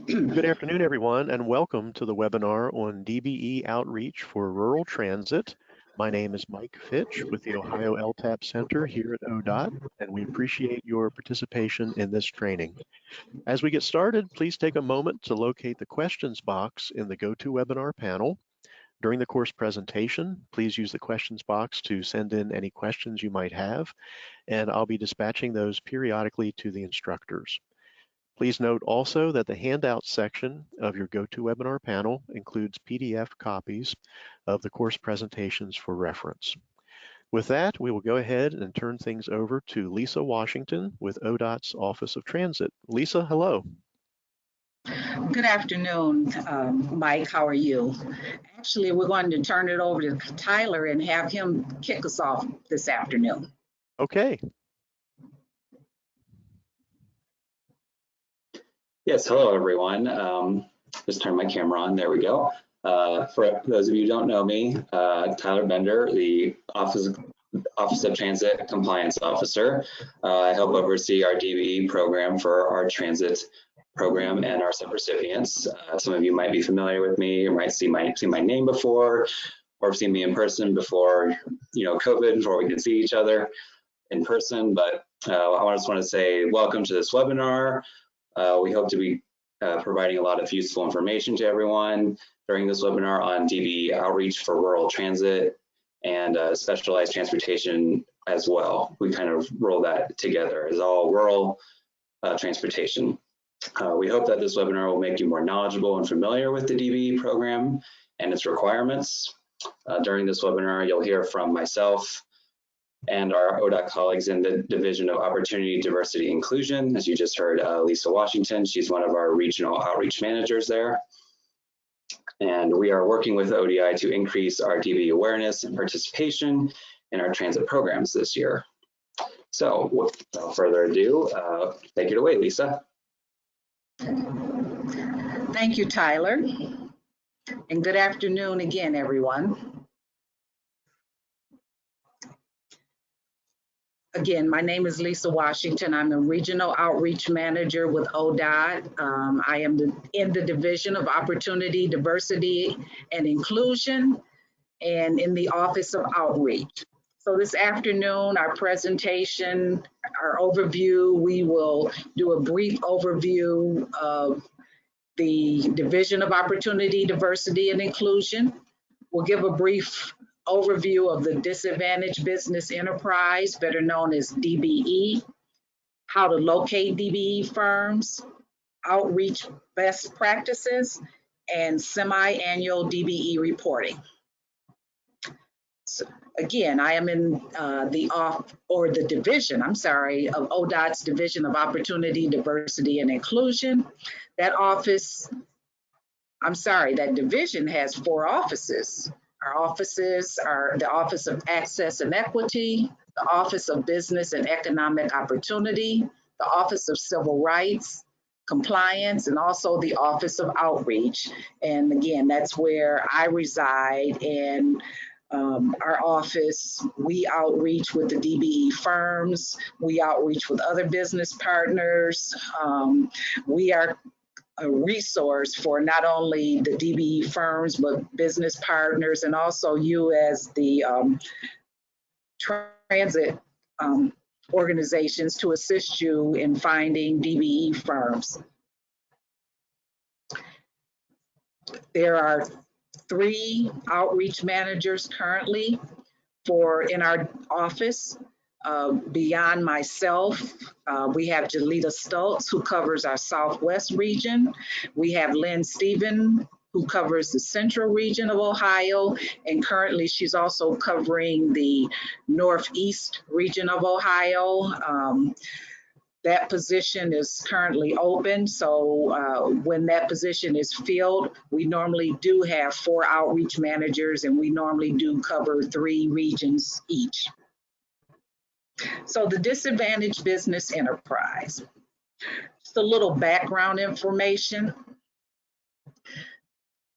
Good afternoon, everyone, and welcome to the webinar on DBE Outreach for Rural Transit. My name is Mike Fitch with the Ohio LTAP Center here at ODOT, and we appreciate your participation in this training. As we get started, please take a moment to locate the questions box in the GoToWebinar panel. During the course presentation, please use the questions box to send in any questions you might have, and I'll be dispatching those periodically to the instructors. Please note also that the handouts section of your GoToWebinar panel includes PDF copies of the course presentations for reference. With that, we will go ahead and turn things over to Lisa Washington with ODOT's Office of Transit. Lisa, hello. Good afternoon, Mike. How are you? Actually, we're going to turn it over to Tyler and have him kick us off this afternoon. Okay. Yes, hello everyone. Just turn my camera on, there we go. For those of you who don't know me, Tyler Bender, the Office of Transit Compliance Officer. I help oversee our DBE program for our transit program and our subrecipients. Some of you might be familiar with me, or might see my name before, or have seen me in person before, COVID, before we could see each other in person. But I just want to say welcome to this webinar. We hope to be providing a lot of useful information to everyone during this webinar on DBE outreach for rural transit and specialized transportation as well. We kind of roll that together as all rural transportation. We hope that this webinar will make you more knowledgeable and familiar with the DBE program and its requirements. During this webinar, you'll hear from myself and our ODOT colleagues in the Division of Opportunity, Diversity, Inclusion. As you just heard, Lisa Washington, she's one of our regional outreach managers there. And we are working with ODI to increase our DBE awareness and participation in our transit programs this year. So without further ado, take it away, Lisa. Thank you, Tyler. And good afternoon again, everyone. Again, my name is Lisa Washington. I'm the Regional Outreach Manager with ODOT. I am in the Division of Opportunity, Diversity, and Inclusion, and in the Office of Outreach. So this afternoon, our presentation, our overview, we will do a brief overview of the Division of Opportunity, Diversity, and Inclusion. We'll give a brief overview of the Disadvantaged Business Enterprise, better known as DBE, how to locate DBE firms, outreach best practices, and semi-annual DBE reporting. So again, I am in the division of ODOT's Division of Opportunity, Diversity, and Inclusion. That division has 4 offices. Our offices are the Office of Access and Equity, the Office of Business and Economic Opportunity, the Office of Civil Rights, Compliance, and also the Office of Outreach. And again, that's where I reside. And our office, we outreach with the DBE firms, we outreach with other business partners. We are a resource for not only the DBE firms, but business partners, and also you as the transit organizations to assist you in finding DBE firms. There are 3 outreach managers currently in our office. Beyond myself, we have Jalita Stoltz, who covers our Southwest region. We have Lynn Stephen, who covers the Central region of Ohio, and currently she's also covering the Northeast region of Ohio. That position is currently open, so when that position is filled, we normally do have 4 outreach managers, and we normally do cover 3 regions each. So the Disadvantaged Business Enterprise. Just a little background information.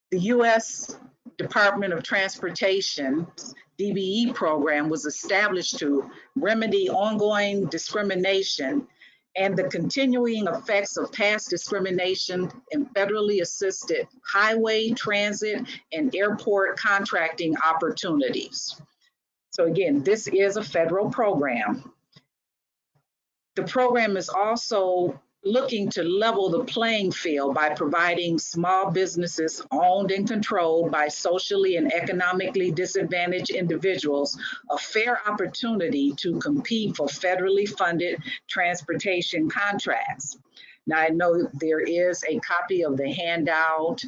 The U.S. Department of Transportation's DBE program was established to remedy ongoing discrimination and the continuing effects of past discrimination in federally assisted highway, transit, and airport contracting opportunities. So again, this is a federal program. The program is also looking to level the playing field by providing small businesses owned and controlled by socially and economically disadvantaged individuals a fair opportunity to compete for federally funded transportation contracts. Now, I know there is a copy of the handout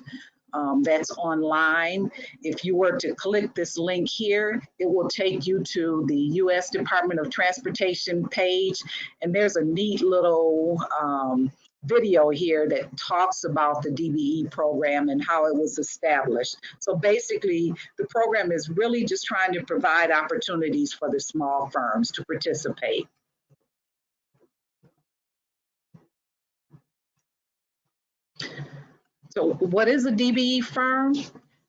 that's online. If you were to click this link here, it will take you to the U.S. Department of Transportation page, and there's a neat little video here that talks about the DBE program and how it was established. So basically, the program is really just trying to provide opportunities for the small firms to participate. So what is a DBE firm?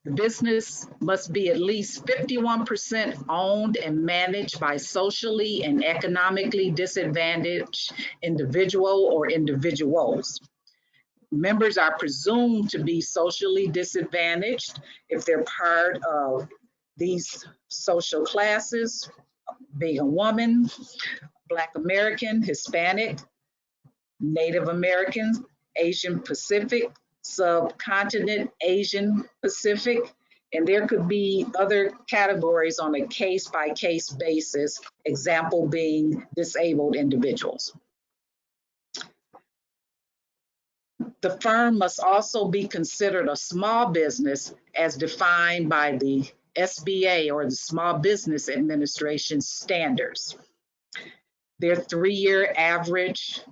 The business must be at least 51% owned and managed by socially and economically disadvantaged individual or individuals. Members are presumed to be socially disadvantaged if they're part of these social classes, being a woman, Black American, Hispanic, Native American, Asian Pacific, subcontinent Asian Pacific, and there could be other categories on a case-by-case basis, example being disabled individuals. The firm must also be considered a small business as defined by the SBA or the Small Business Administration standards. Their three-year average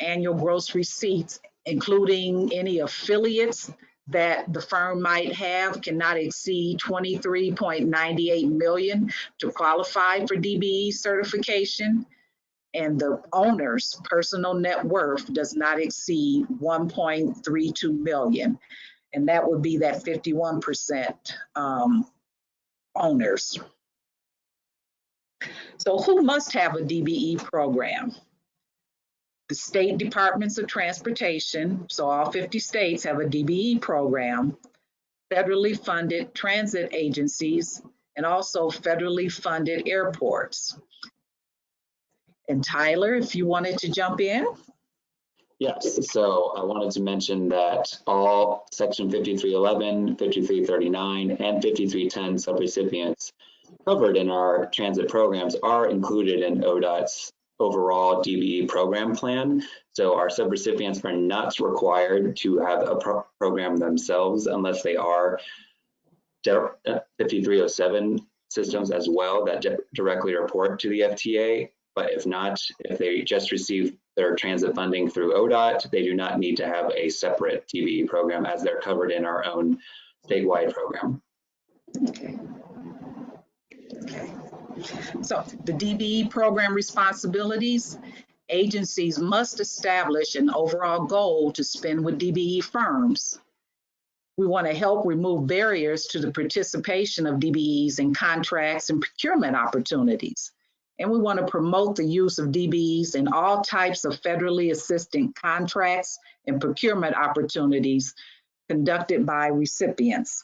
annual gross receipts, including any affiliates that the firm might have, cannot exceed $23.98 million to qualify for DBE certification. And the owner's personal net worth does not exceed $1.32 million. And that would be that 51% owners. So who must have a DBE program? The state departments of transportation, so all 50 states have a DBE program, federally funded transit agencies, and also federally funded airports. And Tyler, if you wanted to jump in. Yes, so I wanted to mention that all Section 5311, 5339, and 5310 subrecipients covered in our transit programs are included in ODOT's overall DBE program plan. So our subrecipients are not required to have a program themselves unless they are 5307 systems as well that directly report to the FTA. But if not, if they just receive their transit funding through ODOT, they do not need to have a separate DBE program as they're covered in our own statewide program. Okay. So the DBE program responsibilities, agencies must establish an overall goal to spend with DBE firms. We want to help remove barriers to the participation of DBEs in contracts and procurement opportunities. And we want to promote the use of DBEs in all types of federally assisted contracts and procurement opportunities conducted by recipients.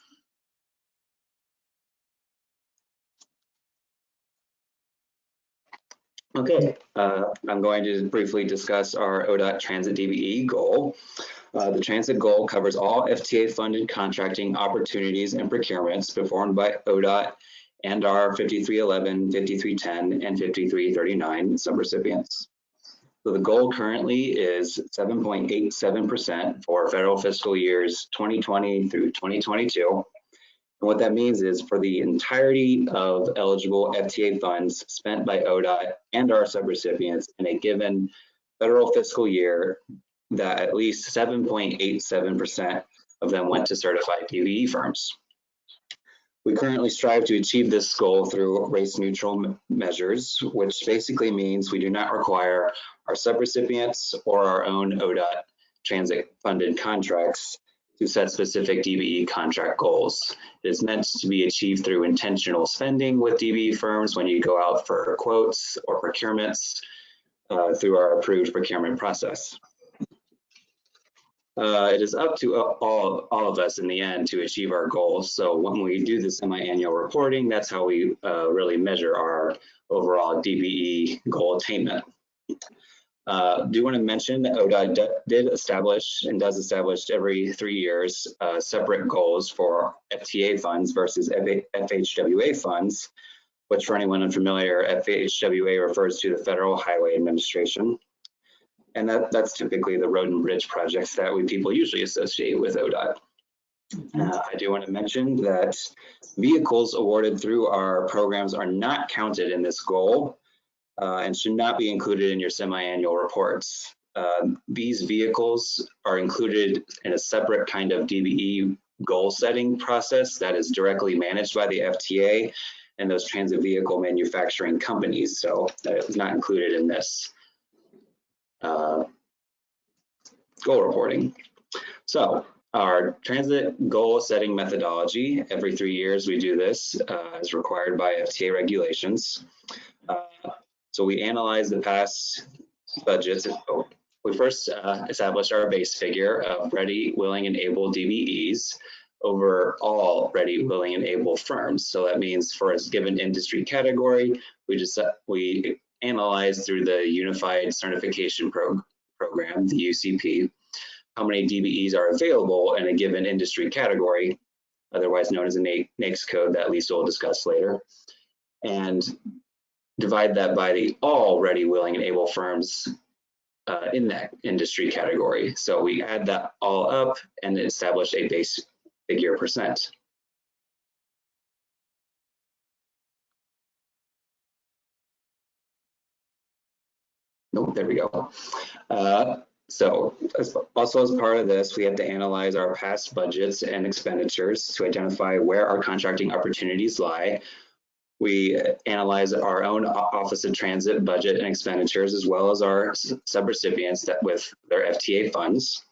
Okay, I'm going to briefly discuss our ODOT Transit DBE goal. The transit goal covers all FTA-funded contracting opportunities and procurements performed by ODOT and our 5311, 5310, and 5339 subrecipients. So the goal currently is 7.87% for federal fiscal years 2020 through 2022. And what that means is for the entirety of eligible FTA funds spent by ODOT and our subrecipients in a given federal fiscal year, that at least 7.87% of them went to certified DBE firms. We currently strive to achieve this goal through race-neutral measures, which basically means we do not require our subrecipients or our own ODOT transit-funded contracts to set specific DBE contract goals. It is meant to be achieved through intentional spending with DBE firms when you go out for quotes or procurements through our approved procurement process. It is up to all of us in the end to achieve our goals. So when we do the semi-annual reporting, that's how we really measure our overall DBE goal attainment. Do want to mention that ODOT did establish and does establish every 3 years separate goals for FTA funds versus FHWA funds, which for anyone unfamiliar, FHWA refers to the Federal Highway Administration. And that's typically the road and bridge projects that people usually associate with ODOT. I do want to mention that vehicles awarded through our programs are not counted in this goal and should not be included in your semi-annual reports. These vehicles are included in a separate kind of DBE goal setting process that is directly managed by the FTA and those transit vehicle manufacturing companies. So that is not included in this goal reporting. So our transit goal setting methodology, every 3 years we do this as required by FTA regulations. So we analyze the past budgets. We first established our base figure of ready, willing, and able DBEs over all ready, willing, and able firms. So that means for a given industry category, we analyze through the Unified Certification Program, the UCP, how many DBEs are available in a given industry category, otherwise known as a NAICS code that Lisa will discuss later, and divide that by the all ready, willing, and able firms in that industry category. So we add that all up and establish a base figure percent. Nope, there we go. So also as part of this, we have to analyze our past budgets and expenditures to identify where our contracting opportunities lie. We analyze our own Office of Transit budget and expenditures, as well as our subrecipients that with their FTA funds.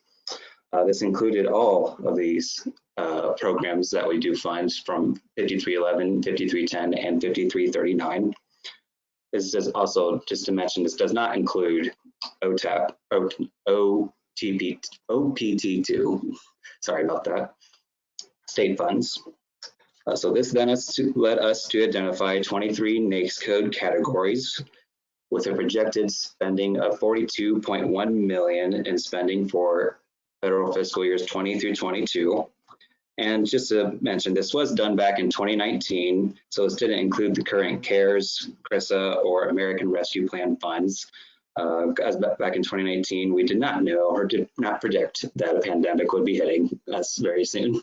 This included all of these programs that we do fund from 5311, 5310, and 5339. This is also, just to mention, this does not include OTAP, OPT2, sorry about that, state funds. So this then led us to identify 23 NAICS code categories with a projected spending of $42.1 million in spending for federal fiscal years 20 through 22. And just to mention, this was done back in 2019, so this didn't include the current CARES, CRISA, or American Rescue Plan funds. As back in 2019, we did not know or did not predict that a pandemic would be hitting us very soon.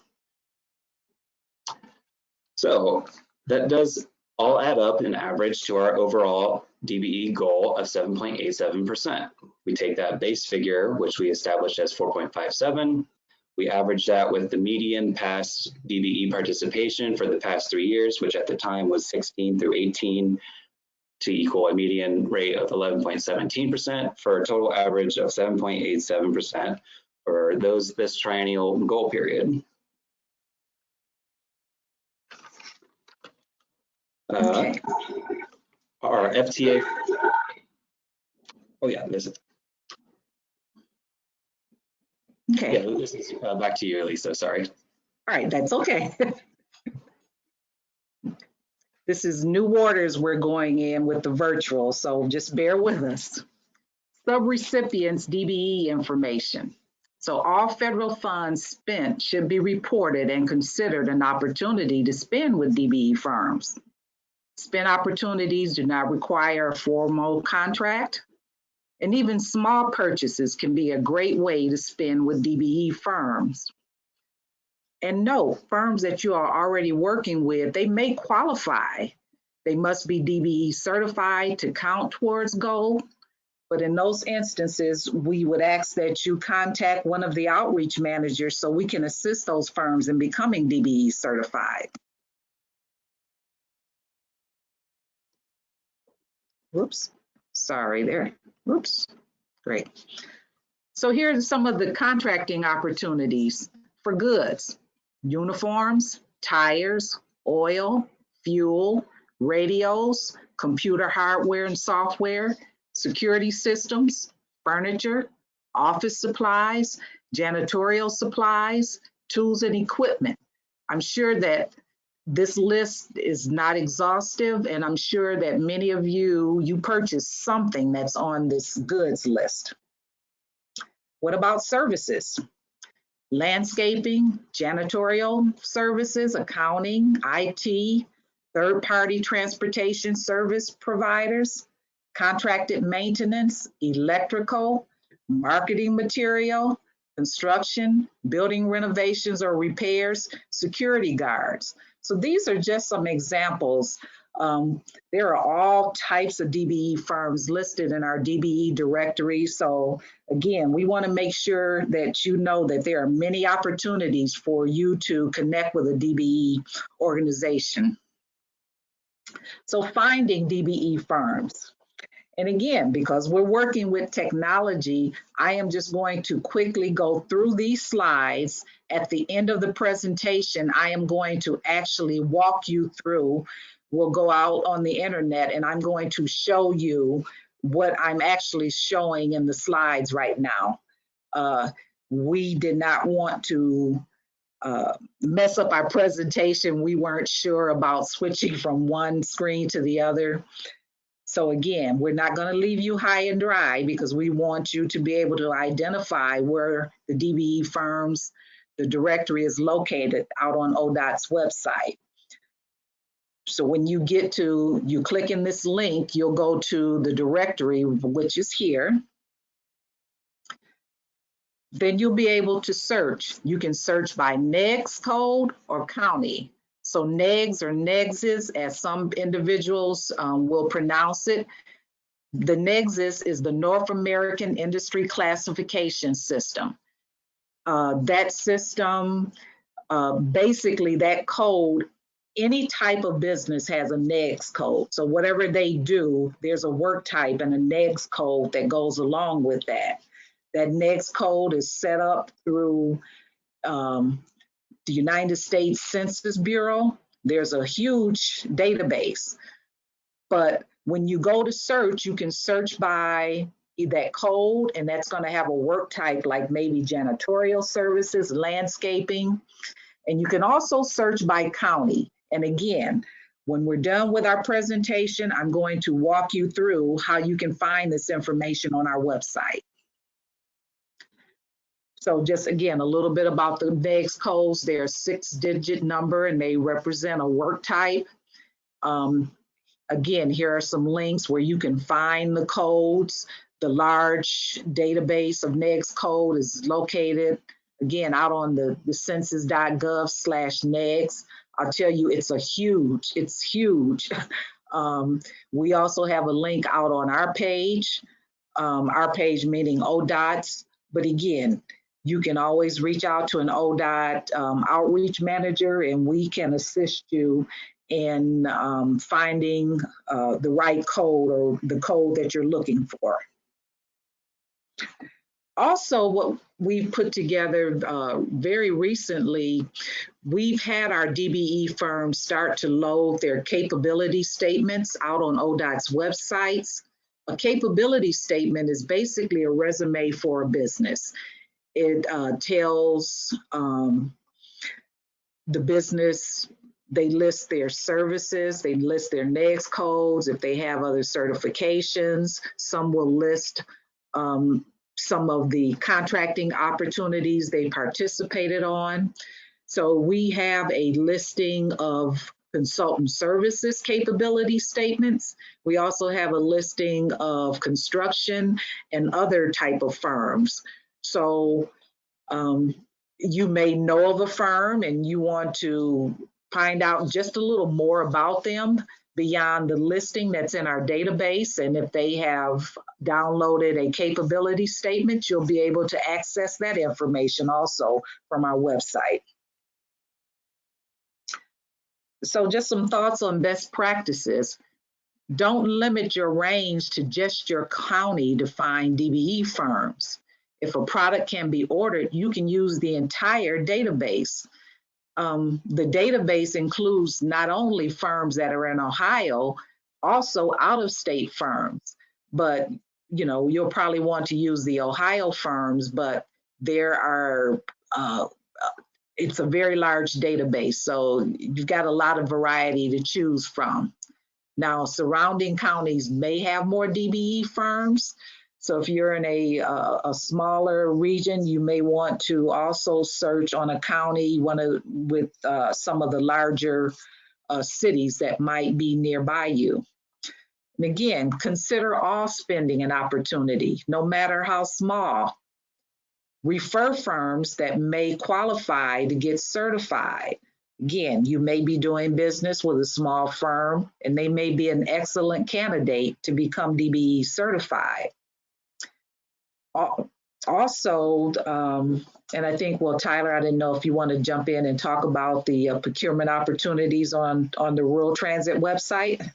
So that does all add up in average to our overall DBE goal of 7.87%. We take that base figure, which we established as 4.57. We average that with the median past DBE participation for the past 3 years, which at the time was 16 through 18, to equal a median rate of 11.17% for a total average of 7.87% for this triennial goal period. Okay. Our FTA, oh yeah, this is. Okay. Yeah, this is back to you, Lisa, sorry. All right, that's okay. This is new waters we're going in with the virtual, so just bear with us. Subrecipients DBE information. So all federal funds spent should be reported and considered an opportunity to spend with DBE firms. Spend opportunities do not require a formal contract, and even small purchases can be a great way to spend with DBE firms. And note, firms that you are already working with, they may qualify. They must be DBE certified to count towards goal. But in those instances, we would ask that you contact one of the outreach managers so we can assist those firms in becoming DBE certified. Whoops, sorry there. Whoops, great. So here are some of the contracting opportunities for goods, uniforms, tires, oil, fuel, radios, computer hardware and software, security systems, furniture, office supplies, janitorial supplies, tools and equipment. I'm sure that this list is not exhaustive, and I'm sure that many of you purchase something that's on this goods list. What about services? Landscaping, janitorial services, accounting, IT, third-party transportation service providers, contracted maintenance, electrical, marketing material, construction, building renovations or repairs, security guards. So these are just some examples. There are all types of DBE firms listed in our DBE directory. So again, we want to make sure that you know that there are many opportunities for you to connect with a DBE organization. So finding DBE firms. And again, because we're working with technology, I am just going to quickly go through these slides. At the end of the presentation, I am going to actually walk you through. We'll go out on the internet and I'm going to show you what I'm actually showing in the slides right now. We did not want to mess up our presentation. We weren't sure about switching from one screen to the other. So again, we're not going to leave you high and dry because we want you to be able to identify where the DBE firms, the directory is located out on Odot'S website. So when you click in this link, you'll go to the directory, which is here. Then you'll be able to search. You can search by NAICS code or county. So NAICS or NAICS, as some individuals will pronounce it. The NAICS is the North American Industry Classification System. That system, basically that code, any type of business has a NAICS code. So whatever they do, there's a work type and a NAICS code that goes along with that. That NAICS code is set up through the United States Census Bureau. There's a huge database, but when you go to search, you can search by that code, and that's going to have a work type like maybe janitorial services, landscaping, and you can also search by county. And again, when we're done with our presentation, I'm going to walk you through how you can find this information on our website. So just again, a little bit about the NAICS codes. They're a 6-digit number and they represent a work type. Again, here are some links where you can find the codes. The large database of NAICS code is located, again, out on the census.gov/NAICS. I'll tell you, it's huge. We also have a link out on our page meaning Odot'S. But again, you can always reach out to an ODOT outreach manager and we can assist you in finding the right code or the code that you're looking for. Also, what we've put together very recently, we've had our DBE firms start to load their capability statements out on Odot'S websites. A capability statement is basically a resume for a business. It tells the business, they list their services, they list their NAICS codes, if they have other certifications. Some will list some of the contracting opportunities they participated on. So we have a listing of consultant services capability statements. We also have a listing of construction and other type of firms. So you may know of a firm and you want to find out just a little more about them beyond the listing that's in our database. And if they have downloaded a capability statement, you'll be able to access that information also from our website. So just some thoughts on best practices. Don't limit your range to just your county to find DBE firms. if a product can be ordered, you can use the entire database. The database includes not only firms that are in Ohio, also out-of-state firms. But you'll probably want to use the Ohio firms, but there are it's a very large database, so you've got a lot of variety to choose from. Now, surrounding counties may have more DBE firms. So if you're in a smaller region, you may want to also search on a county with some of the larger cities that might be nearby you. And again, consider all spending an opportunity, no matter how small. Refer firms that may qualify to get certified. Again, you may be doing business with a small firm and they may be an excellent candidate to become DBE certified. Also, and I think, well, Tyler, I didn't know if you want to jump in and talk about the procurement opportunities on the Rural Transit website.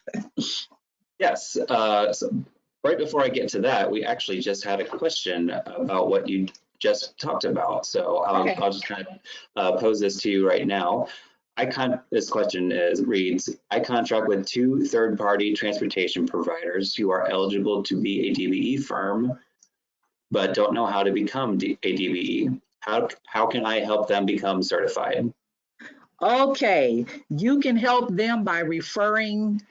Yes, so right before I get to that, we actually just had a question about what you just talked about. So I'll just kind of pose this to you right now. This question reads, I contract with 2 third-party transportation providers who are eligible to be a DBE firm, but don't know how to become a DBE. How can I help them become certified? Okay, you can help them by referring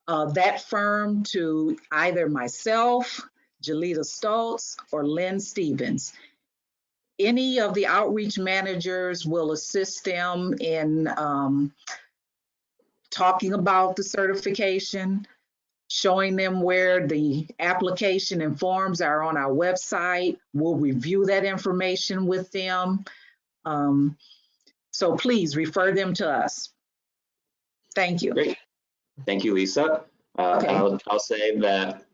that firm to either myself, Jalita Stoltz, or Lynn Stevens. Any of the outreach managers will assist them in talking about the certification, showing them where the application and forms are on our website. We'll review that information with them. So please refer them to us. Thank you. Great. Thank you, Lisa. Okay. I'll say that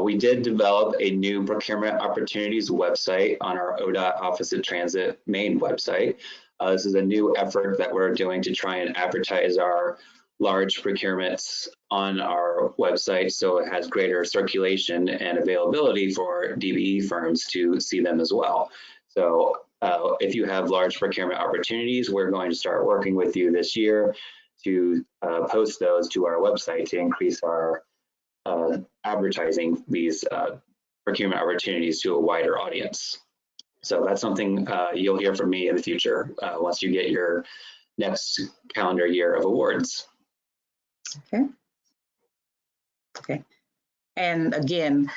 we did develop a new procurement opportunities website on our ODOT Office of Transit main website. This is a new effort that we're doing to try and advertise our large procurements on our website so it has greater circulation and availability for DBE firms to see them as well. So if you have large procurement opportunities, we're going to start working with you this year to post those to our website to increase our advertising these procurement opportunities to a wider audience. So that's something you'll hear from me in the future once you get your next calendar year of awards. Okay. And again,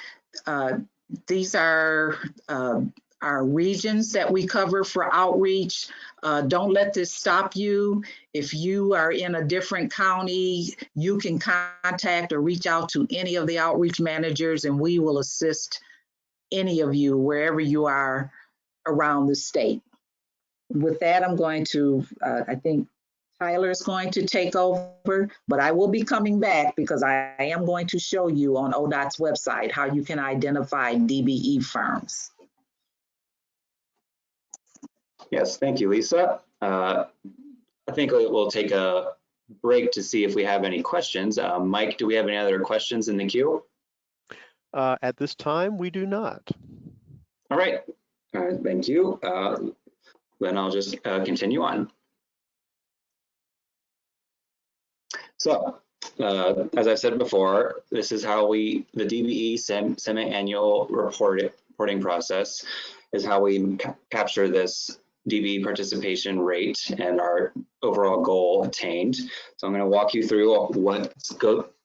these are our regions that we cover for outreach. Don't let this stop you. If you are in a different county, you can contact or reach out to any of the outreach managers and we will assist any of you wherever you are around the state. With that, I'm going to, I think Tyler is going to take over, but I will be coming back because I am going to show you on ODOT's website how you can identify DBE firms. Yes, thank you, Lisa. I think we'll take a break to see if we have any questions. Mike, do we have any other questions in the queue? At this time, we do not. All right, thank you. Then I'll just continue on. So, as I said before, this is how the DBE semi-annual reporting process is how we capture this DBE participation rate and our overall goal attained. So I'm going to walk you through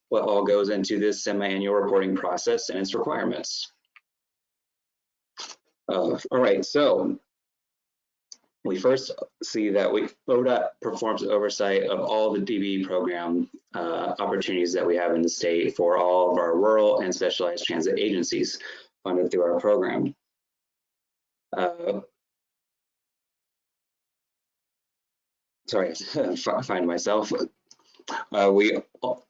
what all goes into this semi-annual reporting process and its requirements. All right, so we first see that ODOT performs oversight of all the DBE program opportunities that we have in the state for all of our rural and specialized transit agencies funded through our program. Sorry, find myself. We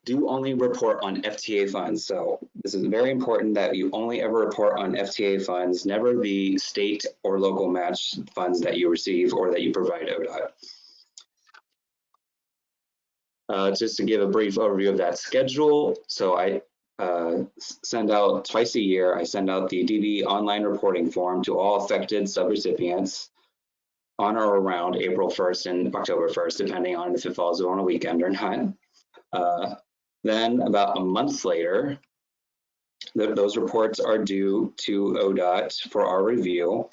do only report on FTA funds. So this is very important that you only ever report on FTA funds, never the state or local match funds that you receive or that you provide ODOT. Just to give a brief overview of that schedule. So send out twice a year. I send out the DBE online reporting form to all affected subrecipients on or around April 1st and October 1st, depending on if it falls on a weekend or not. Then about a month later, those reports are due to ODOT for our review.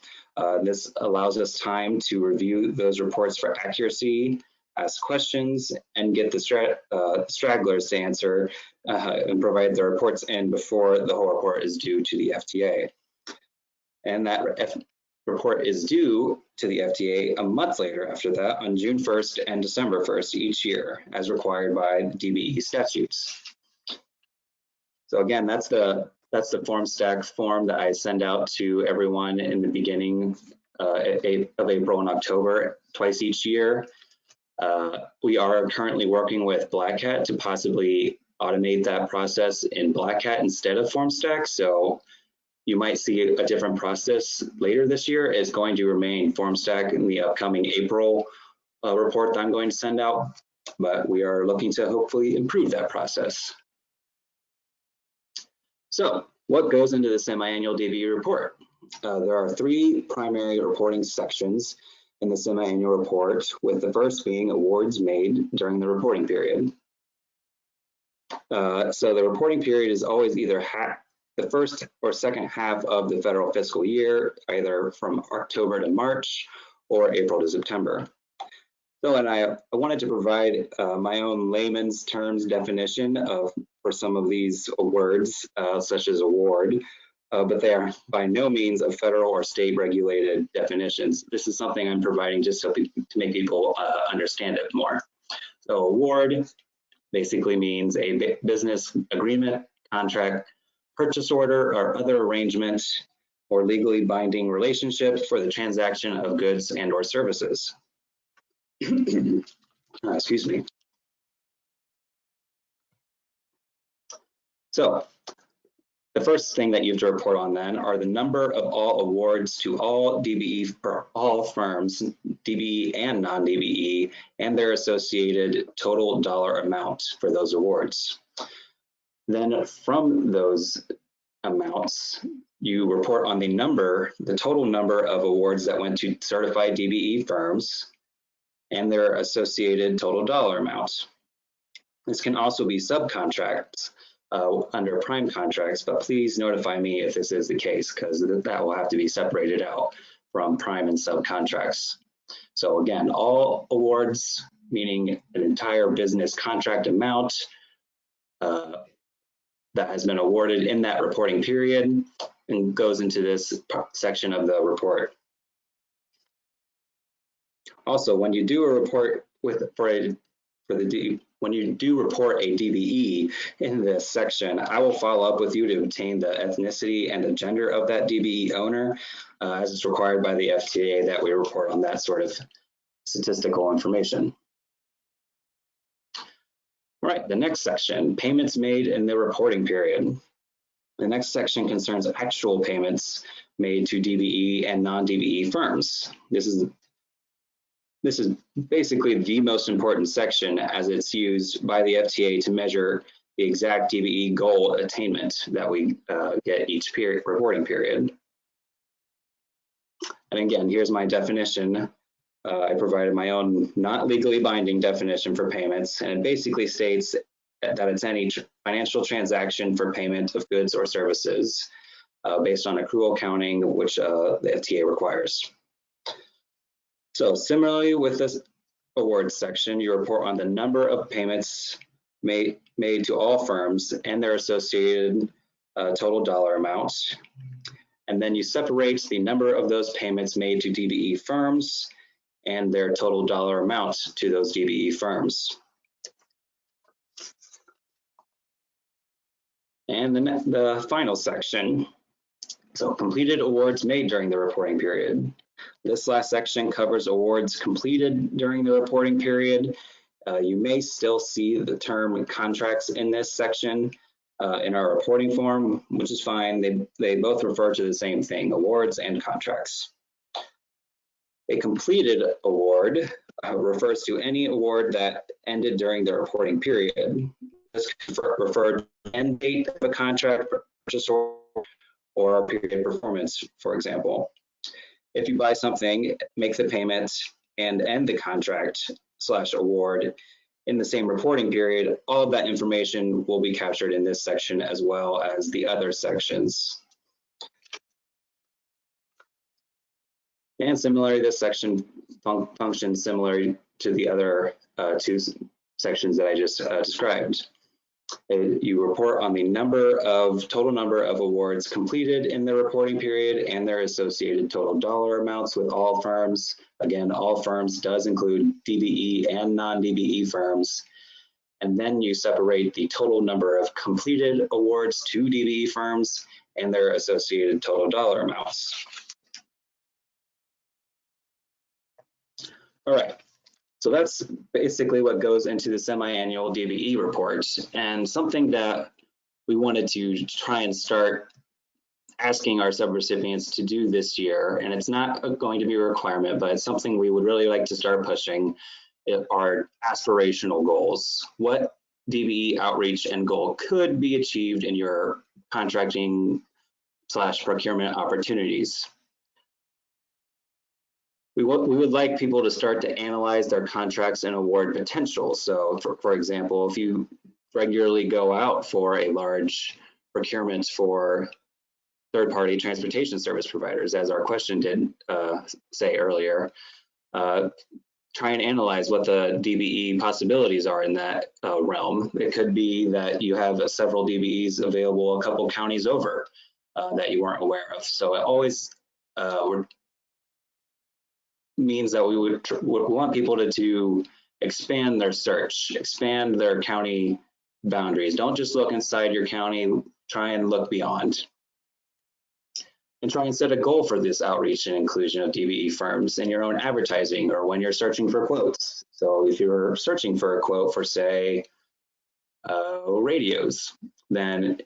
This allows us time to review those reports for accuracy, ask questions, and get the stragglers to answer and provide their reports in before the whole report is due to the FTA. And that report is due to the FTA a month later after that, on June 1st and December 1st each year, as required by DBE statutes. So again, that's the form stack form that I send out to everyone in the beginning of April and October, twice each year. We are currently working with Black Hat to possibly automate that process in Black Hat instead of form stack. So you might see a different process later this year. Is going to remain form stack in the upcoming April report that I'm going to send out, but we are looking to hopefully improve that process. So what goes into the semi-annual DBE report? There are 3 primary reporting sections in the semi-annual report, with the first being awards made during the reporting period. So the reporting period is always either the first or second half of the federal fiscal year, either from October to March or April to September. So, and I wanted to provide my own layman's terms definition for some of these words, such as award, but they are by no means a federal or state regulated definitions. This is something I'm providing just to make people understand it more. So award basically means a business agreement, contract, purchase order, or other arrangement or legally binding relationship for the transaction of goods and or services. Excuse me. So the first thing that you have to report on then are the number of all awards to all DBE for all firms, DBE and non-DBE, and their associated total dollar amount for those awards. Then from those amounts, you report on the total number of awards that went to certified DBE firms and their associated total dollar amount. This can also be subcontracts under prime contracts, but please notify me if this is the case, because that will have to be separated out from prime and subcontracts. So again, all awards, meaning an entire business contract amount that has been awarded in that reporting period, and goes into this section of the report. Also, when you do a report when you do report a DBE in this section, I will follow up with you to obtain the ethnicity and the gender of that DBE owner, as it's required by the FTA that we report on that sort of statistical information. All right, the next section, payments made in the reporting period. The next section concerns actual payments made to DBE and non-DBE firms. This is basically the most important section, as it's used by the FTA to measure the exact DBE goal attainment that we get each reporting period. And again, here's my definition. I provided my own not legally binding definition for payments, and it basically states that it's any financial transaction for payment of goods or services based on accrual accounting, which the FTA requires. So similarly with this awards section, you report on the number of payments made to all firms and their associated total dollar amounts. And then you separate the number of those payments made to DBE firms and their total dollar amount to those DBE firms. And then the final section, so completed awards made during the reporting period. This last section covers awards completed during the reporting period. You may still see the term contracts in this section in our reporting form, which is fine. They both refer to the same thing, awards and contracts. A completed award refers to any award that ended during the reporting period. refer to the end date of a contract, purchase or period of performance, for example. If you buy something, make the payment, and end the contract / award in the same reporting period, all of that information will be captured in this section as well as the other sections. And similarly, this section functions similar to the other two sections that I just described. You report on the total number of awards completed in the reporting period and their associated total dollar amounts with all firms. Again, all firms does include DBE and non-DBE firms. And then you separate the total number of completed awards to DBE firms and their associated total dollar amounts. All right. So that's basically what goes into the semi-annual DBE report, and something that we wanted to try and start asking our subrecipients to do this year, and it's not going to be a requirement, but it's something we would really like to start pushing, are aspirational goals. What DBE outreach and goal could be achieved in your contracting / procurement opportunities? We would like people to start to analyze their contracts and award potential. So for example, if you regularly go out for a large procurement for third-party transportation service providers, as our question did say earlier, try and analyze what the DBE possibilities are in that realm. It could be that you have several DBEs available a couple counties over that you weren't aware of. So it always means that we would want people to expand their search, expand their county boundaries. Don't just look inside your county, try and look beyond. And try and set a goal for this outreach and inclusion of DBE firms in your own advertising or when you're searching for quotes. So if you're searching for a quote for, say, radios, then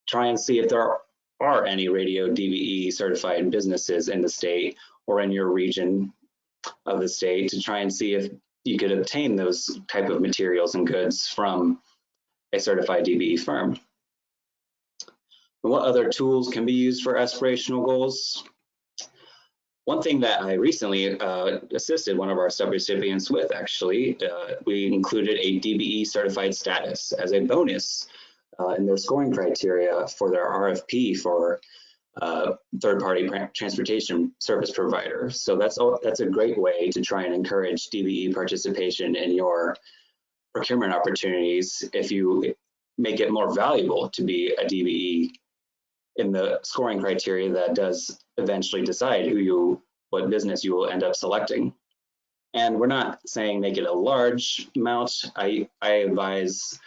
try and see if there are any radio DBE certified businesses in the state or in your region of the state, to try and see if you could obtain those type of materials and goods from a certified DBE firm. And what other tools can be used for aspirational goals? One thing that I recently assisted one of our subrecipients with, actually, we included a DBE certified status as a bonus in their scoring criteria for their RFP for third-party transportation service provider. So that's a great way to try and encourage DBE participation in your procurement opportunities if you make it more valuable to be a DBE in the scoring criteria that does eventually decide what business you will end up selecting. And we're not saying make it a large amount. I advise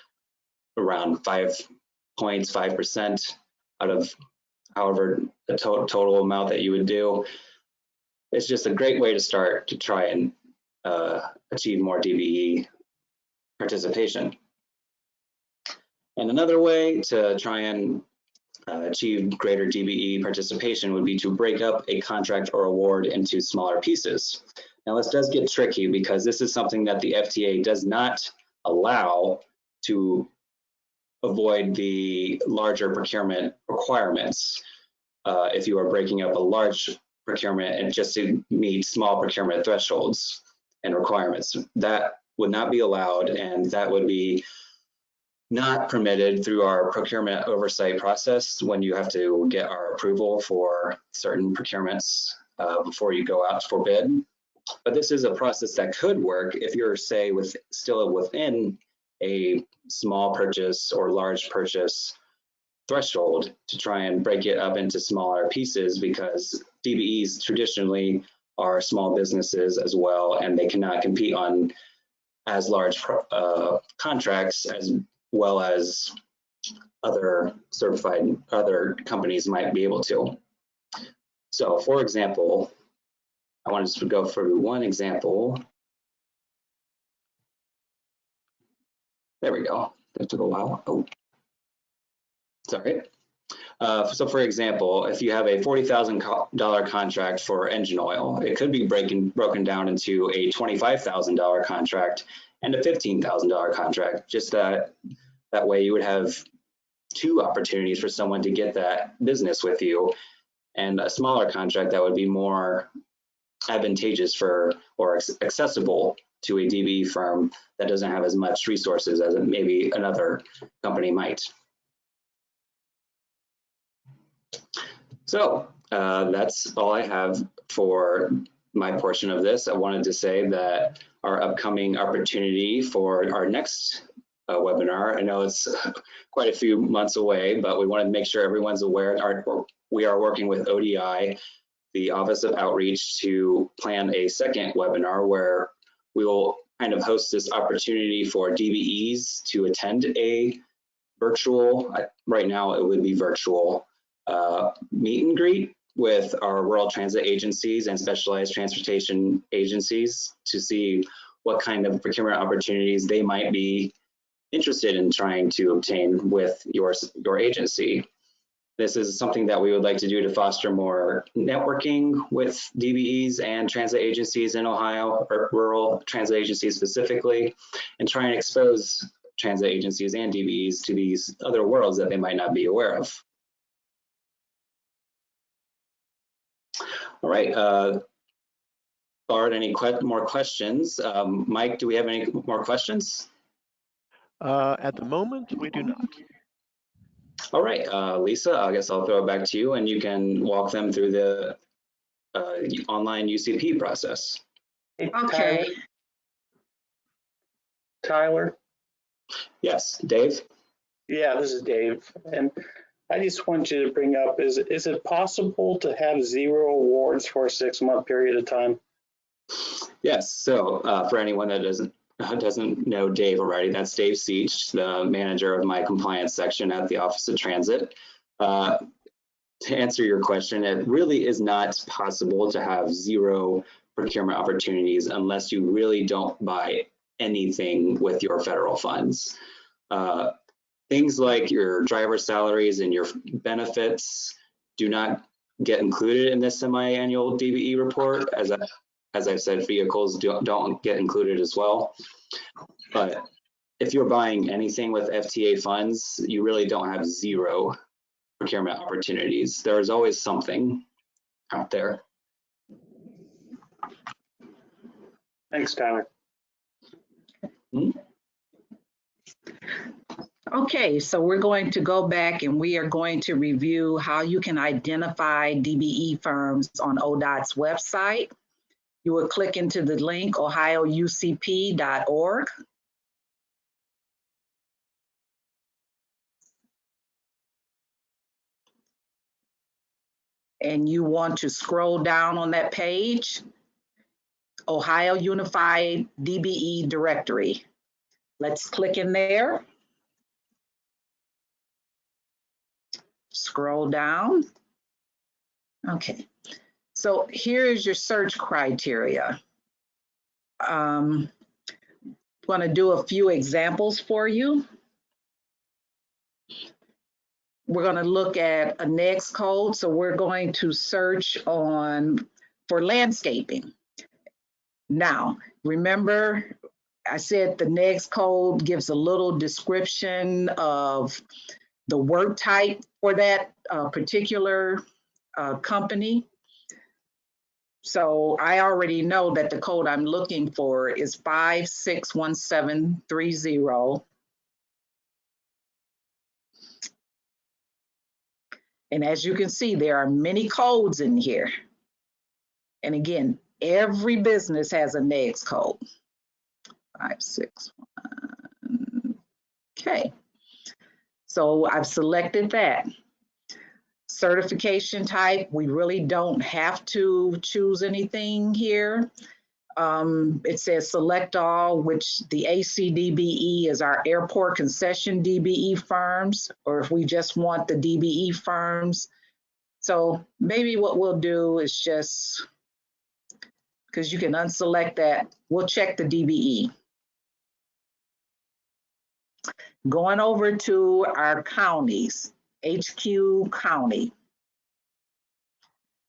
around 5 points, 5% out of however the total amount that you would do. It's just a great way to start to try and achieve more DBE participation. And another way to try and achieve greater DBE participation would be to break up a contract or award into smaller pieces. Now this does get tricky because this is something that the FTA does not allow to avoid the larger procurement requirements. If you are breaking up a large procurement and just to meet small procurement thresholds and requirements, that would not be allowed, and that would be not permitted through our procurement oversight process when you have to get our approval for certain procurements before you go out for bid. But this is a process that could work if you're, say, still within a small purchase or large purchase threshold, to try and break it up into smaller pieces, because DBEs traditionally are small businesses as well, and they cannot compete on as large contracts as well as other companies might be able to. So for example, I wanted to go through one example. There we go. That took a while. Oh, sorry. So for example, if you have a $40,000 contract for engine oil, it could be broken down into a $25,000 contract and a $15,000 contract, just That way you would have 2 opportunities for someone to get that business with you, and a smaller contract that would be more advantageous for or accessible to a DBE firm that doesn't have as much resources as maybe another company might. So that's all I have for my portion of this. I wanted to say that our upcoming opportunity for our next webinar, I know it's quite a few months away, but we want to make sure everyone's aware. We are working with ODI, the Office of Outreach, to plan a second webinar where we will kind of host this opportunity for DBEs to attend a virtual, right now it would be virtual, meet and greet with our rural transit agencies and specialized transportation agencies to see what kind of procurement opportunities they might be interested in trying to obtain with your agency. This is something that we would like to do to foster more networking with DBEs and transit agencies in Ohio, or rural transit agencies specifically, and try and expose transit agencies and DBEs to these other worlds that they might not be aware of. All right, Bart, any more questions? Mike, do we have any more questions? At the moment, we do not. All right, Lisa, I guess I'll throw it back to you and you can walk them through the online UCP process. Okay. Tyler? Yes, Dave? Yeah, this is Dave. And I just want you to bring up, is it possible to have 0 awards for a 6-month period of time? Yes, so for anyone that doesn't know Dave already, that's Dave Seach, the manager of my compliance section at the Office of Transit. To answer your question, it really is not possible to have 0 procurement opportunities unless you really don't buy anything with your federal funds. Things like your driver salaries and your benefits do not get included in this semi-annual DBE report. As I said, vehicles don't get included as well. But if you're buying anything with FTA funds, you really don't have 0 procurement opportunities. There's always something out there. Thanks, Tyler. Okay, so we're going to go back and we are going to review how you can identify DBE firms on Odot'S website. You will click into the link ohioucp.org. And you want to scroll down on that page, Ohio Unified DBE Directory. Let's click in there. Scroll down. Okay, so here is your search criteria. I'm going to do a few examples for you. We're going to look at a NAICS code, so we're going to search for landscaping. Now, remember, I said the NAICS code gives a little description of the work type for that particular company. So I already know that the code I'm looking for is 561730. And as you can see, there are many codes in here. And again, every business has a NAICS code. 561. Okay. So I've selected that. Certification type, we really don't have to choose anything here. It says select all, which the ACDBE is our airport concession DBE firms, or if we just want the DBE firms. So maybe what we'll do is just, because you can unselect that, we'll check the DBE. Going over to our counties, HQ County.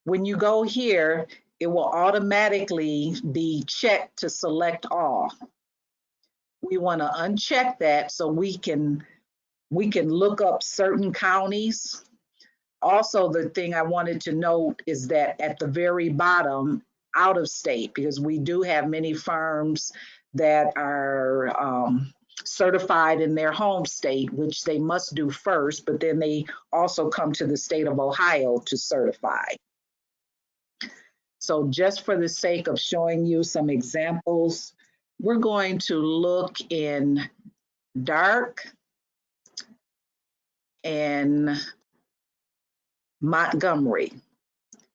When you go here, it will automatically be checked to select all. We want to uncheck that so we can We can look up certain counties. Also, the thing I wanted to note is that at the very bottom, out of state, because we do have many firms that are certified in their home state, which they must do first, but then they also come to the state of Ohio to certify. So just for the sake of showing you some examples, we're going to look in Dark and Montgomery.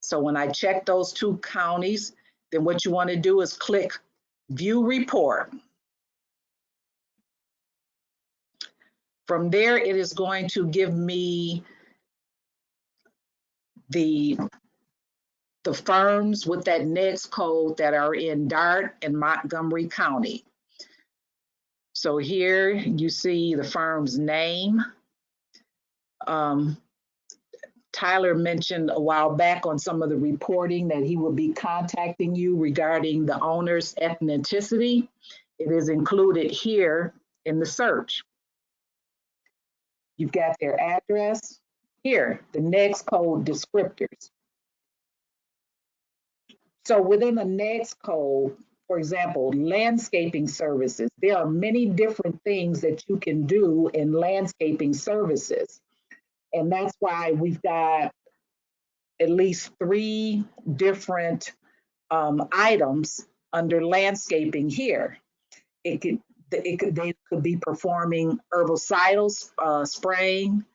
So when I check those two counties, then what you want to do is click View Report. From there, it is going to give me the firms with that NAICS code that are in Dart and Montgomery County. So here you see the firm's name. Tyler mentioned a while back on some of the reporting that he will be contacting you regarding the owner's ethnicity. It is included here in the search. You've got their address here, the NAICS code descriptors. So within the NAICS code, for example, landscaping services, there are many different things that you can do in landscaping services. And that's why we've got at least 3 different items under landscaping here. They could be performing herbicidal spraying,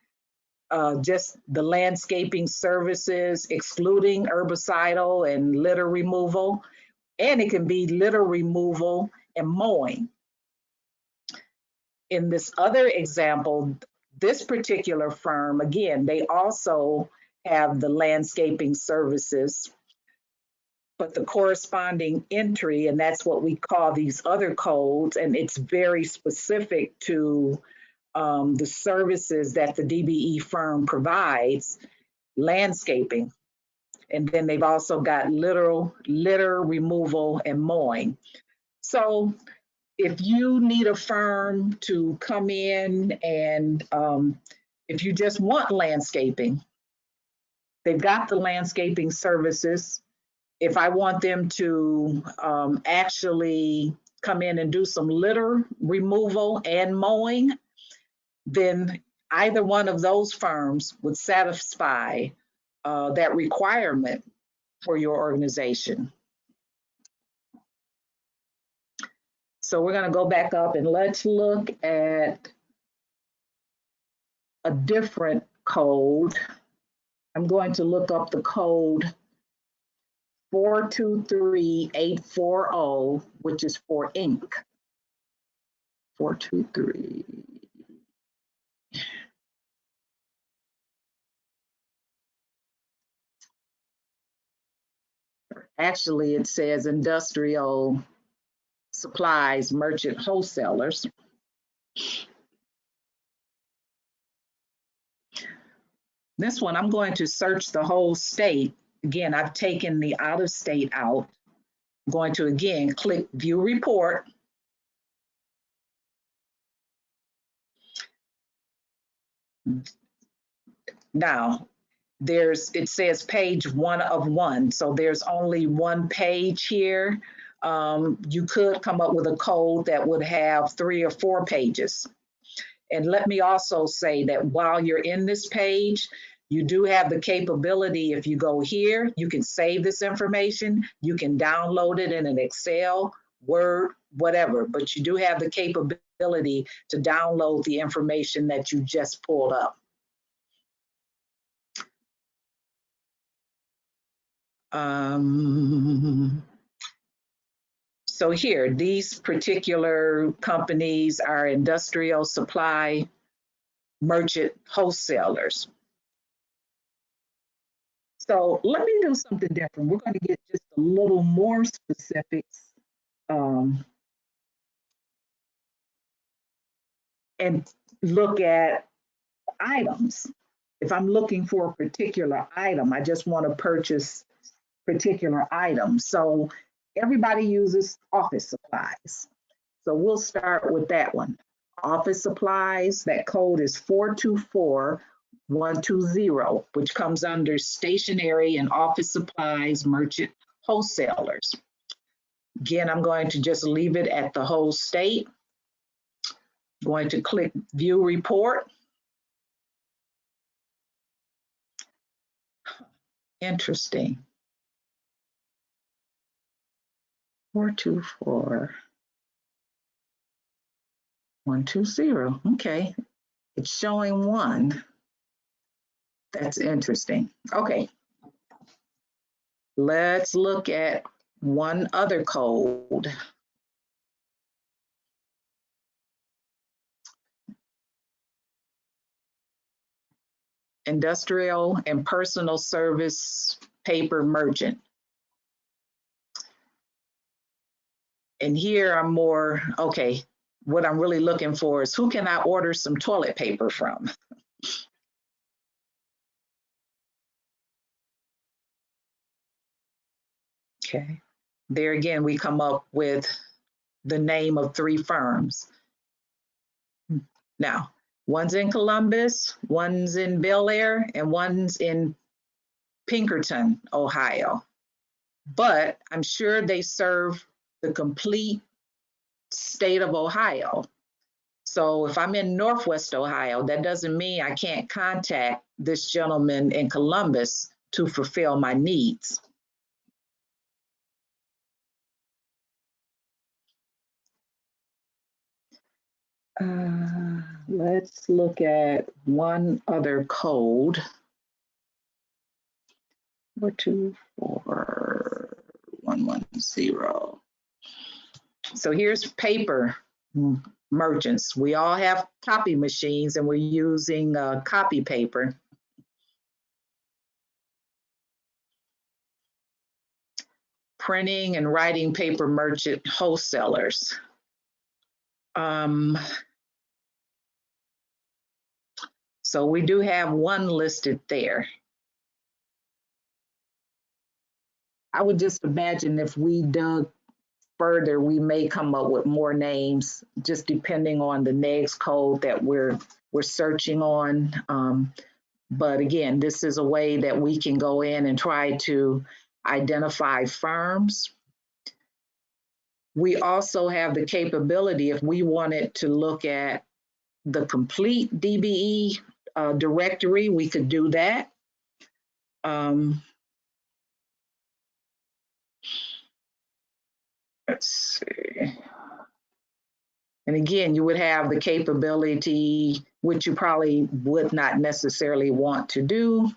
just the landscaping services, excluding herbicidal and litter removal, and it can be litter removal and mowing. In this other example, this particular firm, again, they also have the landscaping services, but the corresponding entry, and that's what we call these other codes, and it's very specific to the services that the DBE firm provides, landscaping. And then they've also got litter removal and mowing. So if you need a firm to come in and if you just want landscaping, they've got the landscaping services. If I want them to actually come in and do some litter removal and mowing, then either one of those firms would satisfy that requirement for your organization. So we're going to go back up and let's look at a different code. I'm going to look up the code 423840, which is for ink. 423. Actually, it says industrial supplies merchant wholesalers. This one, I'm going to search the whole state. Again, I've taken the out of state out. I'm going to, again, click View Report. Now, it says page 1 of 1, so there's only one page here. You could come up with a code that would have 3 or 4 pages. And let me also say that while you're in this page, you do have the capability, if you go here, you can save this information, you can download it in an Excel, Word, whatever, but you do have the capability to download the information that you just pulled up. So here, these particular companies are industrial supply merchant wholesalers. So let me do something different. We're going to get just a little more specifics and look at items. If I'm looking for a particular item, I just want to purchase particular items. So everybody uses office supplies. So we'll start with that one. office supplies. That code is 424120, which comes under stationery and office supplies merchant wholesalers. Again, I'm going to just leave it at the whole state. Going to click View Report. Interesting. 424120. Okay, it's showing one. That's interesting. Okay, let's look at one other code. Industrial and personal service paper merchant. And here I'm more, okay, what I'm really looking for is who can I order some toilet paper from? Okay, there again, we come up with the name of 3 firms. Now, one's in Columbus, one's in Bel Air, and one's in Pinkerton, Ohio. But I'm sure they serve the complete state of Ohio. So if I'm in Northwest Ohio, that doesn't mean I can't contact this gentleman in Columbus to fulfill my needs. Let's look at one other code. 424110. So here's paper merchants. We all have copy machines and we're using copy paper. Printing and writing paper merchant wholesalers. So we do have one listed there. I would just imagine if we dug further, we may come up with more names, just depending on the next code that we're searching on. But again, this is a way that we can go in and try to identify firms. We also have the capability, if we wanted to look at the complete DBE directory, we could do that. Let's see. And again, you would have the capability, which you probably would not necessarily want to do.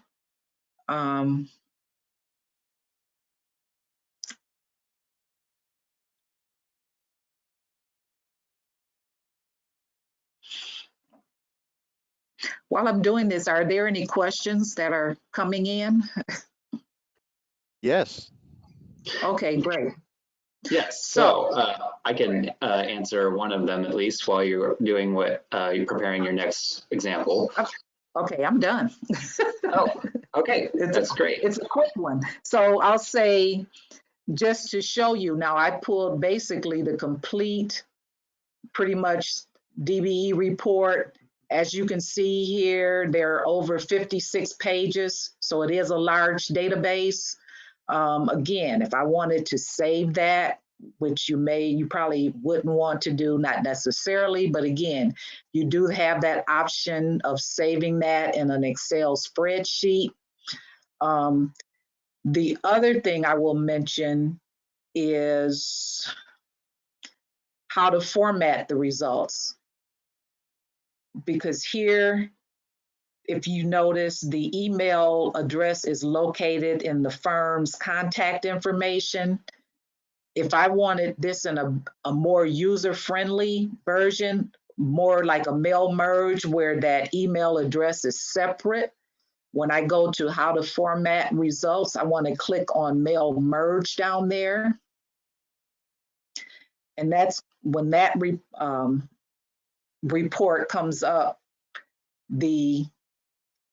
While I'm doing this, are there any questions that are coming in? Yes. Okay, great. Yes, so I can answer one of them at least while you're doing what you're preparing your next example. Okay, I'm done. Oh, okay, that's great. It's a quick one. So I'll say, just to show you, now I pulled basically the complete, pretty much DBE report. As you can see here, there are over 56 pages, so it is a large database. Again, if I wanted to save that, which you probably wouldn't want to do, not necessarily, but again, you do have that option of saving that in an Excel spreadsheet. The other thing I will mention is how to format the results. Because here, if you notice, the email address is located in the firm's contact information. If I wanted this in a more user-friendly version, more like a mail merge where that email address is separate, when I go to how to format results, I want to click on mail merge down there. And that's when that report comes up, the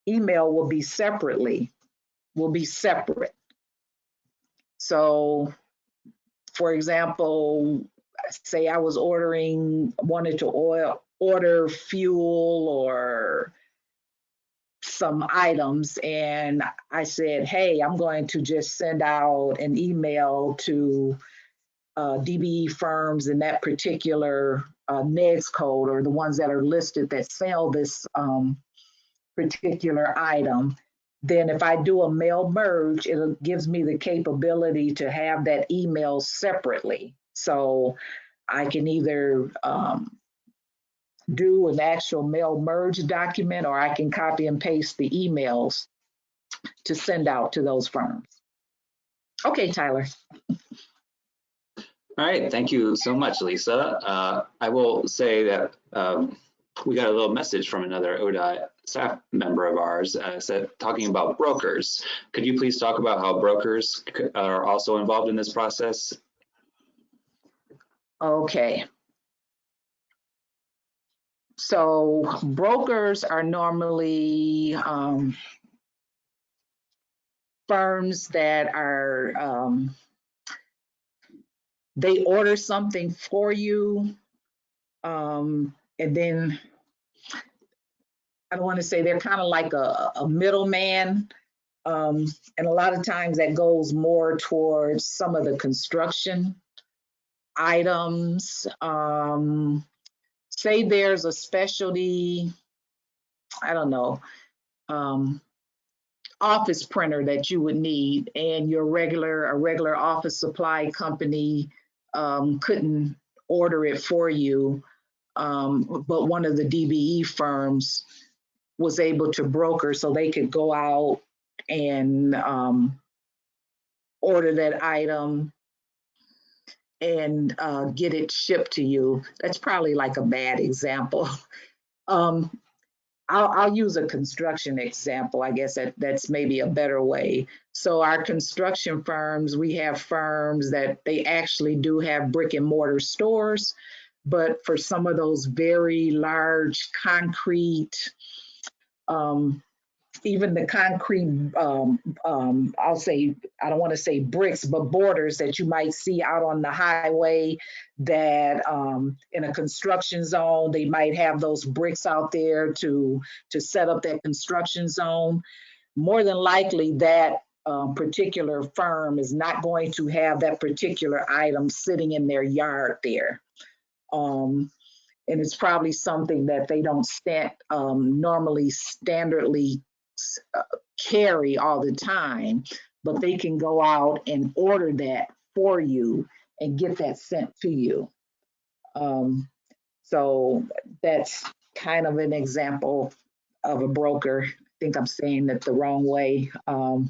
email will be separate. So, for example, say I wanted to order fuel or some items, and I said, hey, I'm going to just send out an email to DBE firms in that particular NEDS code, or the ones that are listed that sell this particular item. Then if I do a mail merge, it gives me the capability to have that email separately. So I can either do an actual mail merge document, or I can copy and paste the emails to send out to those firms. Okay, Tyler. All right, thank you so much, Lisa. I will say that we got a little message from another ODOT staff member of ours talking about brokers. Could you please talk about how brokers are also involved in this process? Okay. So brokers are normally firms that are, they order something for you, and then I don't want to say they're kind of like a middleman, and a lot of times that goes more towards some of the construction items. Say there's a specialty, I don't know, office printer that you would need, and a regular office supply company couldn't order it for you, but one of the DBE firms was able to broker, so they could go out and order that item and get it shipped to you. That's probably like a bad example. I'll use a construction example. I guess that's maybe a better way. So our construction firms, we have firms that they actually do have brick and mortar stores, but for some of those very large concrete, even the concrete, I'll say, I don't want to say bricks, but borders that you might see out on the highway, that in a construction zone, they might have those bricks out there to set up that construction zone. More than likely that particular firm is not going to have that particular item sitting in their yard there. And it's probably something that they don't normally standardly carry all the time, but they can go out and order that for you and get that sent to you. So that's kind of an example of a broker. I think I'm saying it the wrong way. No,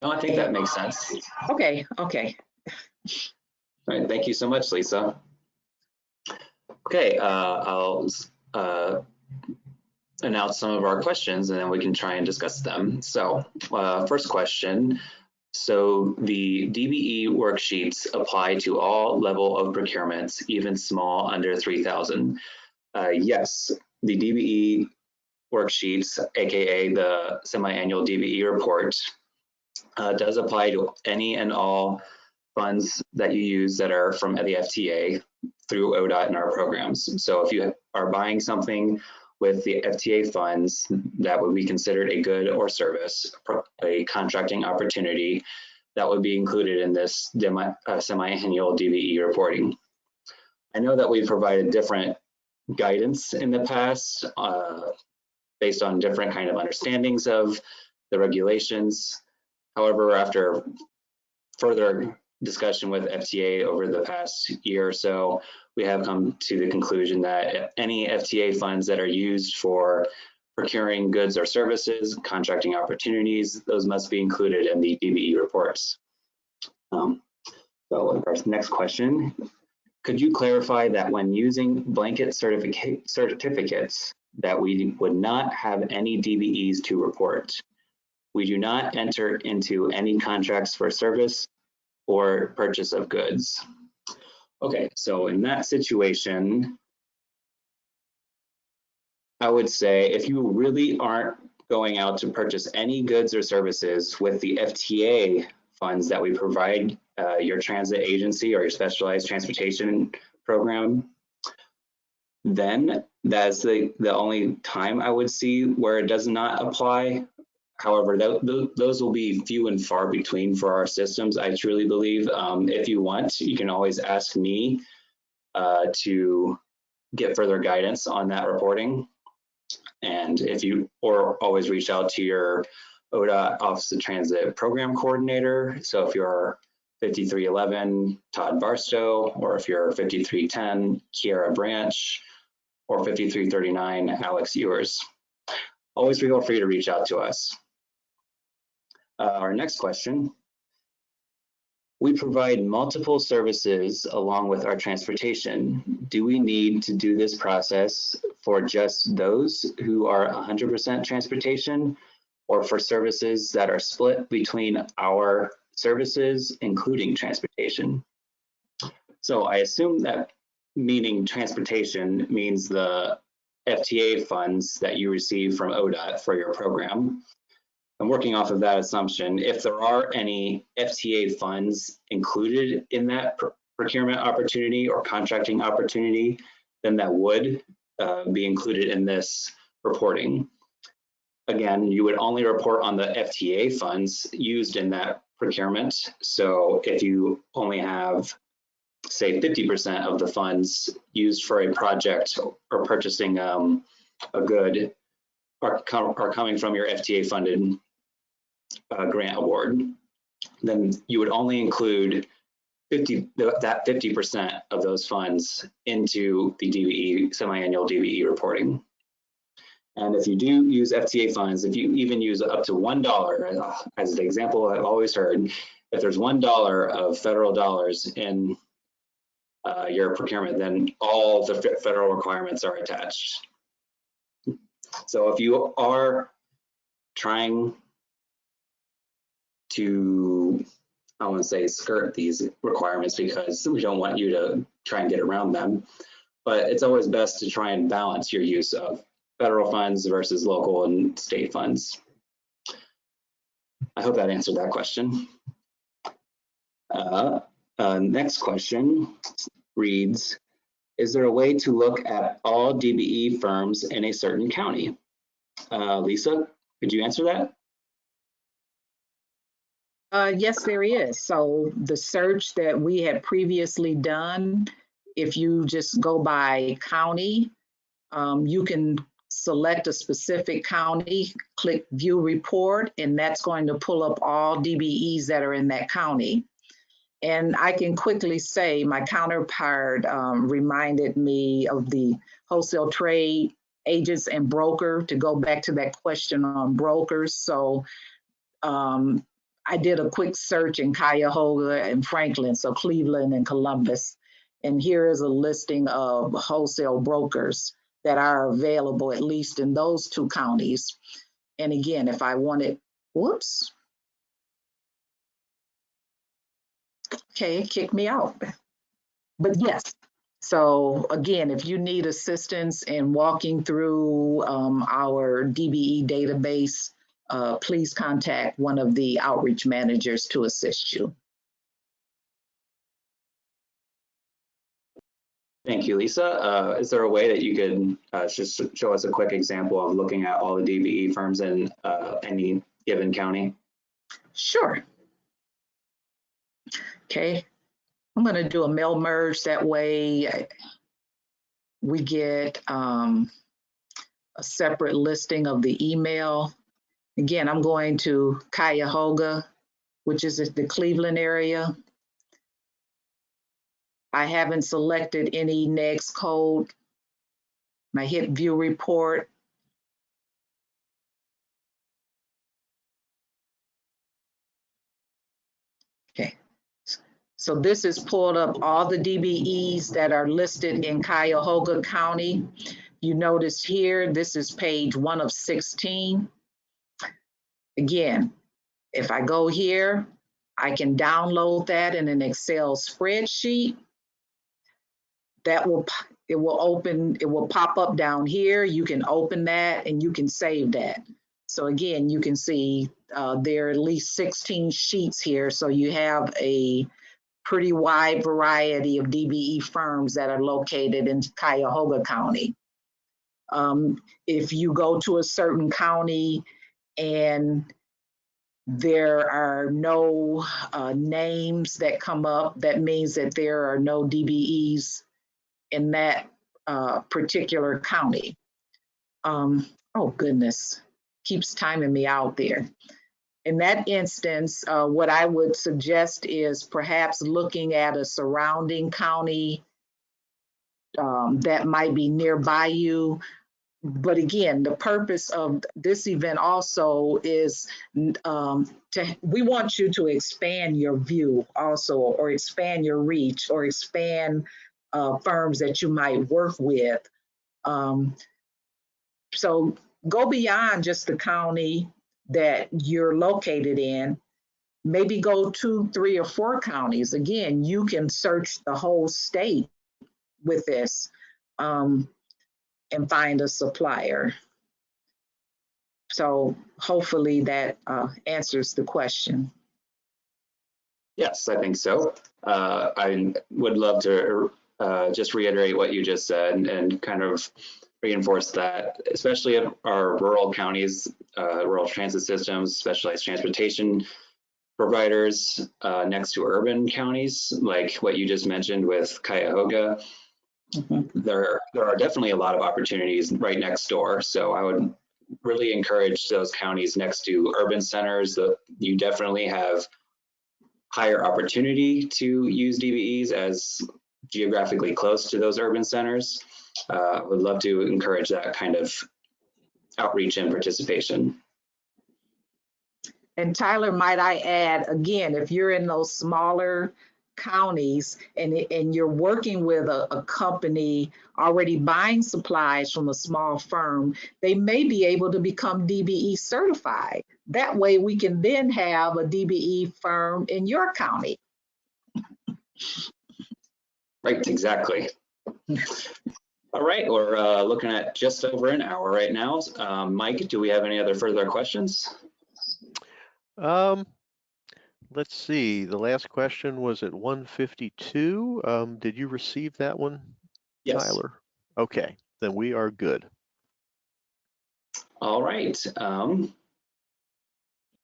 I think that makes sense. Okay. All right, thank you so much, Lisa. Okay, I'll announce some of our questions and then we can try and discuss them. So first question. So the DBE worksheets apply to all level of procurements, even small under 3,000. Yes, the DBE worksheets, AKA the semi-annual DBE report, does apply to any and all funds that you use that are from the FTA through ODOT in our programs. So if you are buying something with the FTA funds, that would be considered a good or service, a contracting opportunity that would be included in this semi-annual DBE reporting. I know that we've provided different guidance in the past based on different kind of understandings of the regulations. However, after further discussion with FTA over the past year or so, we have come to the conclusion that any FTA funds that are used for procuring goods or services, contracting opportunities, those must be included in the DBE reports. So our next question, could you clarify that when using blanket certificates that we would not have any DBEs to report? We do not enter into any contracts for service or purchase of goods. Okay, so in that situation, I would say if you really aren't going out to purchase any goods or services with the FTA funds that we provide your transit agency or your specialized transportation program, then that's the only time I would see where it does not apply. However, those will be few and far between for our systems, I truly believe. If you want, you can always ask me to get further guidance on that reporting. And or always reach out to your ODOT Office of Transit Program Coordinator. So if you're 5311 Todd Barstow, or if you're 5310 Kiara Branch, or 5339 Alex Ewers, always feel free to reach out to us. Our next question. We provide multiple services along with our transportation. Do we need to do this process for just those who are 100% transportation, or for services that are split between our services, including transportation? So I assume that meaning transportation means the FTA funds that you receive from ODOT for your program. And working off of that assumption, if there are any FTA funds included in that procurement opportunity or contracting opportunity, then that would be included in this reporting. Again, you would only report on the FTA funds used in that procurement. So if you only have, say, 50% of the funds used for a project or purchasing a good are coming from your FTA funded grant award, then you would only include that 50% of those funds into the DBE, semi-annual DBE reporting. And if you do use FTA funds, if you even use up to $1, as the example I've always heard, if there's $1 of federal dollars in your procurement, then all the federal requirements are attached. So if you are trying to, I want to say, skirt these requirements, because we don't want you to try and get around them, but it's always best to try and balance your use of federal funds versus local and state funds. I hope that answered that question. Next question reads, is there a way to look at all DBE firms in a certain county? Lisa, could you answer that? Yes, there is. So the search that we had previously done, if you just go by county, you can select a specific county, click view report, and that's going to pull up all DBEs that are in that county. And I can quickly say my counterpart reminded me of the wholesale trade agents and broker, to go back to that question on brokers. So I did a quick search in Cuyahoga and Franklin, so Cleveland and Columbus. And here is a listing of wholesale brokers that are available, at least in those two counties. And again, if I wanted, whoops. Okay, it kicked me out. But yes, so again, if you need assistance in walking through our DBE database, please contact one of the outreach managers to assist you. Thank you, Lisa. Is there a way that you could just show us a quick example of looking at all the DBE firms in any given county? Sure. Okay, I'm going to do a mail merge. That way we get a separate listing of the email. Again, I'm going to Cuyahoga, which is the Cleveland area. I haven't selected any next code. I hit view report. Okay, so this has pulled up all the DBEs that are listed in Cuyahoga County. You notice here, this is page 1 of 16. Again, if I go here, I can download that in an Excel spreadsheet. That will pop up down here. You can open that and you can save that. So again, you can see there are at least 16 sheets here. So you have a pretty wide variety of DBE firms that are located in Cuyahoga County. If you go to a certain county and there are no names that come up, that means that there are no DBEs in that particular county. Oh goodness, keeps timing me out there. In that instance, what I would suggest is perhaps looking at a surrounding county that might be nearby you. But again, the purpose of this event also is we want you to expand your view also, or expand your reach, or expand firms that you might work with. So go beyond just the county that you're located in. Maybe go 2, 3, or 4 counties. Again, you can search the whole state with this and find a supplier. So hopefully that answers the question. Yes, I think so. I would love to just reiterate what you just said and kind of reinforce that, especially in our rural counties, rural transit systems, specialized transportation providers next to urban counties, like what you just mentioned with Cuyahoga. Mm-hmm. There are definitely a lot of opportunities right next door. So I would really encourage those counties next to urban centers that you definitely have higher opportunity to use DBEs as geographically close to those urban centers. Would love to encourage that kind of outreach and participation. And Tyler, might I add, again, if you're in those smaller counties and you're working with a company already buying supplies from a small firm, they may be able to become DBE certified. That way we can then have a DBE firm in your county. Right, exactly. All right, we're looking at just over an hour right now. Mike, do we have any other further questions? Let's see. The last question was at 1:52. Did you receive that one, yes. Tyler? Okay, then we are good. All right.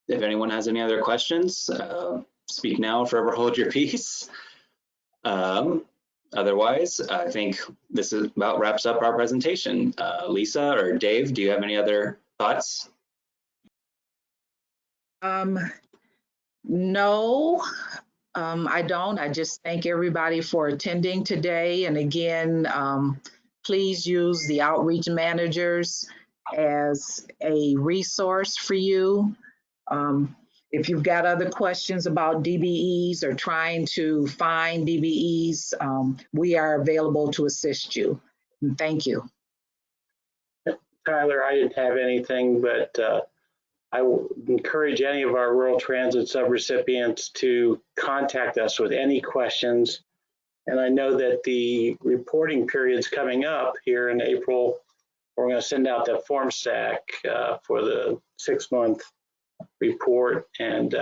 If anyone has any other questions, speak now or forever hold your peace. Otherwise, I think this is about wraps up our presentation. Lisa or Dave, do you have any other thoughts? No, I don't. I just thank everybody for attending today. And again, please use the outreach managers as a resource for you. If you've got other questions about DBEs or trying to find DBEs, we are available to assist you. And thank you. Tyler, I didn't have anything, but I will encourage any of our rural transit subrecipients to contact us with any questions. And I know that the reporting period's coming up here in April. We're going to send out the form stack for the 6-month report. And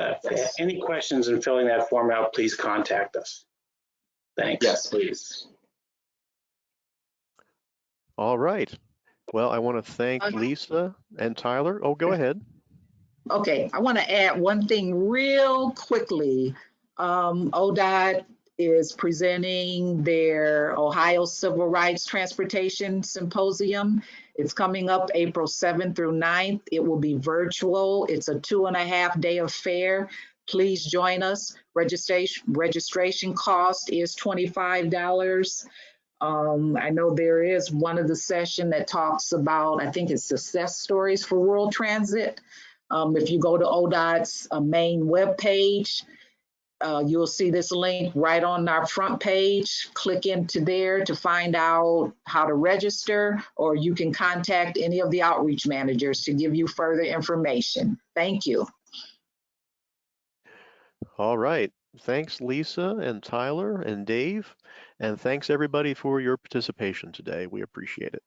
any questions in filling that form out, please contact us. Thanks. Yes, please. All right. Well, I want to thank Lisa and Tyler. Oh, go ahead. Okay, I want to add one thing real quickly. ODOT is presenting their Ohio Civil Rights Transportation Symposium. It's coming up April 7th through 9th. It will be virtual. It's a 2.5-day affair. Please join us. Registration cost is $25. I know there is one of the session that talks about, I think it's success stories for rural transit. If you go to ODOT's main webpage, you'll see this link right on our front page. Click into there to find out how to register, or you can contact any of the outreach managers to give you further information. Thank you. All right. Thanks, Lisa and Tyler and Dave. And thanks everybody for your participation today. We appreciate it.